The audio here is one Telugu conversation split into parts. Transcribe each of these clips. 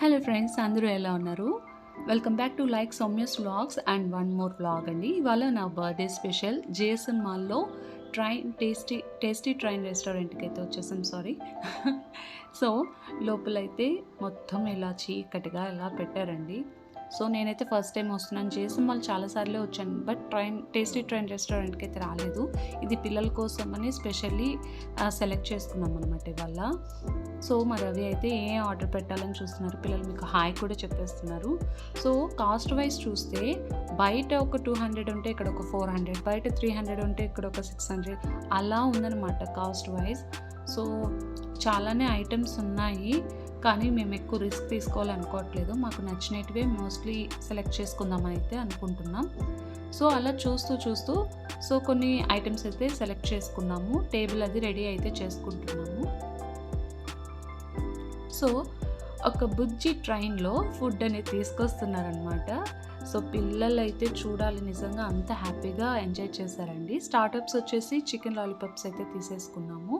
హలో ఫ్రెండ్స్, అందరూ ఎలా ఉన్నారు? Welcome back to like Soumya's vlogs and one more vlog అండి. ఇవాళ నా బర్త్డే స్పెషల్ జిఎస్ఎం మాల్లో టేస్టీ ట్రైన్ రెస్టారెంట్కి అయితే వచ్చేసాం. సారీ. సో లోపలైతే మొత్తం ఇలా చీకటిగా ఇలా పెట్టారండి. సో నేనైతే ఫస్ట్ టైం వస్తున్నాను. జిఎస్ఎం మాల్ చాలాసార్లే వచ్చాను, బట్ టేస్టీ ట్రైన్ రెస్టారెంట్కి అయితే రాలేదు. ఇది పిల్లల కోసం అని స్పెషల్లీ సెలెక్ట్ చేసుకున్నాం అనమాట ఇవాళ. సో మరి అవి అయితే ఏ ఆర్డర్ పెట్టాలని చూస్తున్నారు. పిల్లలు మీకు హాయ్ కూడా చెప్పేస్తున్నారు. సో కాస్ట్ వైజ్ చూస్తే బయట ఒక 200 ఉంటే ఇక్కడ ఒక 400, బయట 300 ఉంటే ఇక్కడ ఒక 600 అలా ఉందన్నమాట కాస్ట్ వైజ్. సో చాలానే ఐటమ్స్ ఉన్నాయి, కానీ మేము ఎక్కువ రిస్క్ తీసుకోవాలనుకోవట్లేదు. మాకు నచ్చినటివే మోస్ట్లీ సెలెక్ట్ చేసుకుందామని అయితే అనుకుంటున్నాం. సో అలా చూస్తూ సో కొన్ని ఐటమ్స్ అయితే సెలెక్ట్ చేసుకున్నాము. టేబుల్ అది రెడీ అయితే చేసుకుంటున్నాము. సో ఒక బుజ్జి ట్రైన్లో ఫుడ్ అనేది తీసుకొస్తున్నారనమాట. సో పిల్లలు అయితే చూడాలి, నిజంగా అంత హ్యాపీగా ఎంజాయ్ చేశారండి. స్టార్టప్స్ వచ్చేసి చికెన్ లాలీపాప్స్ అయితే తీసేసుకున్నాము.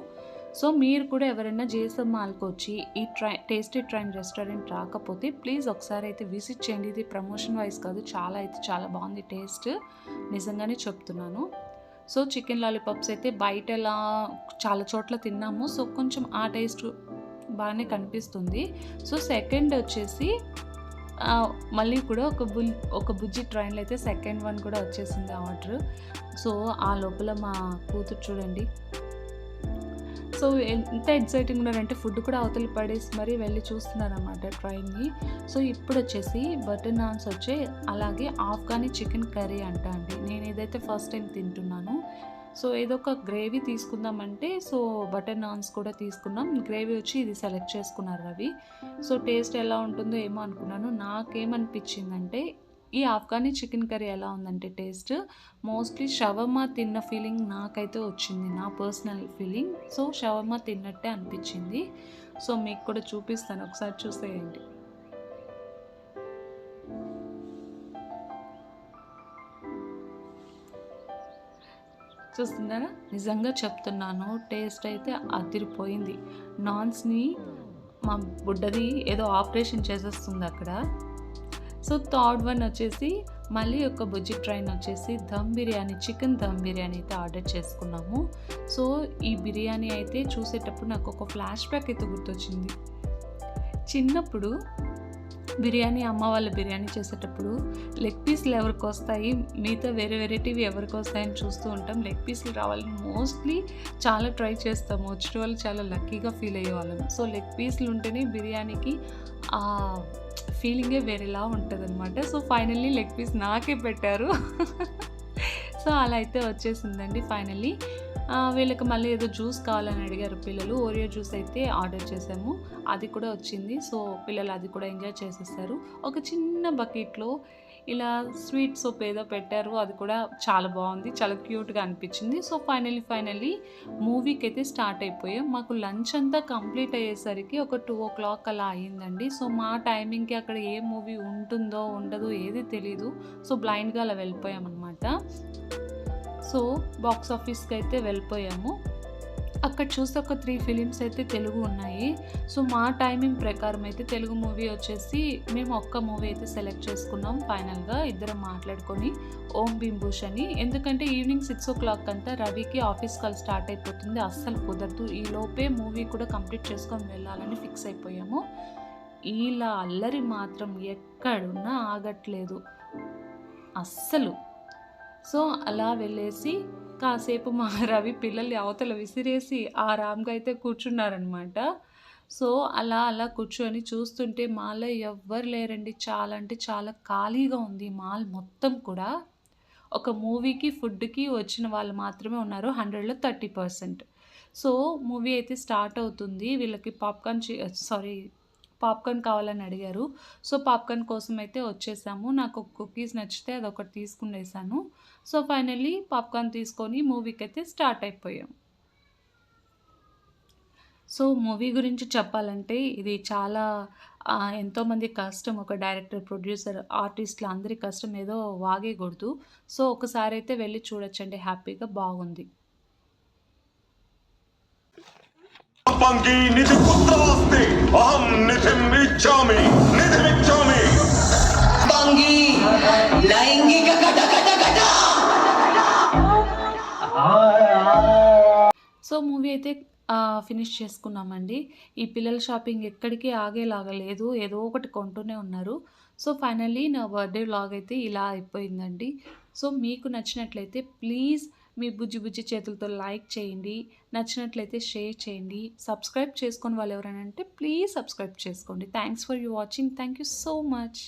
సో మీరు కూడా ఎవరైనా జిఎస్ఎం మాల్కి వచ్చి ఈ టేస్టీ ట్రైన్ రెస్టారెంట్ రాకపోతే ప్లీజ్ ఒకసారి అయితే విజిట్ చేయండి. ఇది ప్రమోషన్ వైజ్ కాదు, చాలా బాగుంది టేస్ట్, నిజంగానే చెప్తున్నాను. సో చికెన్ లాలీపాప్స్ అయితే బయట ఎలా చాలా చోట్ల తిన్నాము. సో కొంచెం ఆ టేస్ట్ బాగానే కనిపిస్తుంది. సో సెకండ్ వచ్చేసి మళ్ళీ కూడా ఒక బుజ్జి ట్రైన్లో అయితే సెకండ్ వన్ కూడా వచ్చేసింది ఆర్డర్. సో ఆ లోపల మా కూతురు చూడండి, సో ఎంత ఎక్సైటింగ్ ఉన్నారంటే ఫుడ్ కూడా అవతలి పడేసి మరీ వెళ్ళి చూస్తున్నారన్నమాట ట్రైన్ని. సో ఇప్పుడు వచ్చేసి బటర్ నాన్స్ వచ్చే, అలాగే ఆఫ్ఘనీ చికెన్ కర్రీ అంట అండి. నేను ఏదైతే ఫస్ట్ టైం తింటున్నాను. సో ఏదో ఒక గ్రేవీ తీసుకుందామంటే సో బటర్ నాన్స్ కూడా తీసుకున్నాం. గ్రేవీ వచ్చి ఇది సెలెక్ట్ చేసుకున్నారు రవి. సో టేస్ట్ ఎలా ఉంటుందో ఏమో అనుకున్నాను. నాకేమనిపించిందంటే ఈ ఆఫ్ఘనీ చికెన్ కర్రీ ఎలా ఉందంటే టేస్ట్ మోస్ట్లీ షవర్మా తిన్న ఫీలింగ్ నాకైతే వచ్చింది, నా పర్సనల్ ఫీలింగ్. సో షవర్మా తిన్నట్టే అనిపించింది. సో మీకు కూడా చూపిస్తాను, ఒకసారి చూసేయండి. చూస్తున్నారా, నిజంగా చెప్తున్నాను టేస్ట్ అయితే అదిరిపోయింది. నాన్స్ని మా బుడ్డది ఏదో ఆపరేషన్ చేసేస్తుంది అక్కడ. సో థర్డ్ వన్ వచ్చేసి మళ్ళీ ఒక బుజ్జి ట్రైన్ వచ్చేసి చికెన్ దమ్ బిర్యానీ అయితే ఆర్డర్ చేసుకున్నాము. సో ఈ బిర్యానీ అయితే చూసేటప్పుడు నాకు ఒక ఫ్లాష్ బ్యాక్ అయితే గుర్తొచ్చింది. చిన్నప్పుడు బిర్యానీ అమ్మ వాళ్ళ బిర్యానీ చేసేటప్పుడు లెగ్ పీస్లు ఎవరికి వస్తాయి, మిగతా వెరైటీవి ఎవరికి వస్తాయని చూస్తూ ఉంటాం. లెగ్ పీస్లు రావాలని మోస్ట్లీ చాలా ట్రై చేస్తాము. వచ్చిన వాళ్ళు చాలా లక్కీగా ఫీల్ అయ్యేవాళ్ళం. సో లెగ్ పీస్లు ఉంటేనే బిర్యానీకి ఆ ఫీలింగే వేరేలా ఉంటుంది అనమాట. సో ఫైనల్లీ లెగ్ పీస్ నాకే పెట్టారు. సో అలా అయితే వచ్చేసిందండి ఫైనల్లీ. వీళ్ళకి మళ్ళీ ఏదో జ్యూస్ కావాలని అడిగారు పిల్లలు. ఓరియో జ్యూస్ అయితే ఆర్డర్ చేసాము, అది కూడా వచ్చింది. సో పిల్లలు అది కూడా ఎంజాయ్ చేసేస్తారు. ఒక చిన్న బకెట్లో ఇలా స్వీట్ సోప్ ఏదో పెట్టారు, అది కూడా చాలా బాగుంది, చాలా క్యూట్గా అనిపించింది. సో ఫైనల్లీ మూవీకి అయితే స్టార్ట్ అయిపోయాం. మాకు లంచ్ అంతా కంప్లీట్ అయ్యేసరికి ఒక 2 o'clock అలా అయ్యిందండి. సో మా టైమింగ్కి అక్కడ ఏ మూవీ ఉంటుందో ఉండదో ఏది తెలీదు. సో బ్లైండ్గా అలా వెళ్ళిపోయామన్నమాట. సో బాక్స్ ఆఫీస్కి అయితే వెళ్ళిపోయాము. అక్కడ చూస్తే ఒక 3 ఫిలిమ్స్ అయితే తెలుగు ఉన్నాయి. సో మా టైమింగ్ ప్రకారం అయితే తెలుగు మూవీ వచ్చేసి మేము ఒక్క మూవీ అయితే సెలెక్ట్ చేసుకున్నాం ఫైనల్గా, ఇద్దరం మాట్లాడుకొని, ఓం బింబుష్ అని. ఎందుకంటే ఈవినింగ్ 6 o'clock అంతా రవికి ఆఫీస్ కాల్ స్టార్ట్ అయిపోతుంది, అస్సలు కుదరదు. ఈ లోపే మూవీ కూడా కంప్లీట్ చేసుకొని వెళ్ళాలని ఫిక్స్ అయిపోయాము. ఇలా అల్లరి మాత్రం ఎక్కడున్నా ఆగట్లేదు అస్సలు. సో అలా వెళ్ళేసి కాసేపు మా రవి పిల్లల్ని అవతల విసిరేసి ఆరాంగా అయితే కూర్చున్నారనమాట. సో అలా కూర్చొని చూస్తుంటే మాల్లో ఎవ్వరు లేరండి. చాలా అంటే చాలా ఖాళీగా ఉంది మాల్ మొత్తం కూడా. ఒక మూవీకి ఫుడ్కి వచ్చిన వాళ్ళు మాత్రమే ఉన్నారు, 100లో 30%. సో మూవీ అయితే స్టార్ట్ అవుతుంది. వీళ్ళకి పాప్కార్న్ కావాలని అడిగారు. సో పాప్కార్న్ కోసం అయితే వచ్చేసాము. నాకు ఒక కుకీస్ నచ్చితే అదొకటి తీసుకునేసాను. సో ఫైనల్లీ పాప్కార్న్ తీసుకొని మూవీకి అయితే స్టార్ట్ అయిపోయాం. సో మూవీ గురించి చెప్పాలంటే ఇది చాలా ఎంతోమంది కష్టం. ఒక డైరెక్టర్, ప్రొడ్యూసర్, ఆర్టిస్టులు అందరి కష్టం ఏదో వాగేయకూడదు. సో ఒకసారి అయితే వెళ్ళి చూడొచ్చండి, హ్యాపీగా బాగుంది. నిధి పుత్రవాస్తే అహం నిధిం ఇచ్చామి సో, మూవీ అయితే ఫినిష్ చేసుకున్నామండి. ఈ పిల్లల షాపింగ్ ఎక్కడికి ఆగేలాగా లేదు. ఏదో ఒకటి కొంటూనే ఉన్నారు. సో, ఫైనల్లీ నా బర్త్‌డే వ్లాగ్ అయితే ఇలా అయిపోయిందండి. సో, మీకు నచ్చినట్లయితే ప్లీజ్ మీ బుజ్జి బుజ్జి చేతులతో లైక్ చేయండి. నచ్చినట్లయితే షేర్ చేయండి. సబ్స్క్రైబ్ చేసుకోని వాళ్ళెవరైనా ఉంటే ప్లీజ్ సబ్స్క్రైబ్ చేసుకోండి. Thanks for you watching. Thank you so much.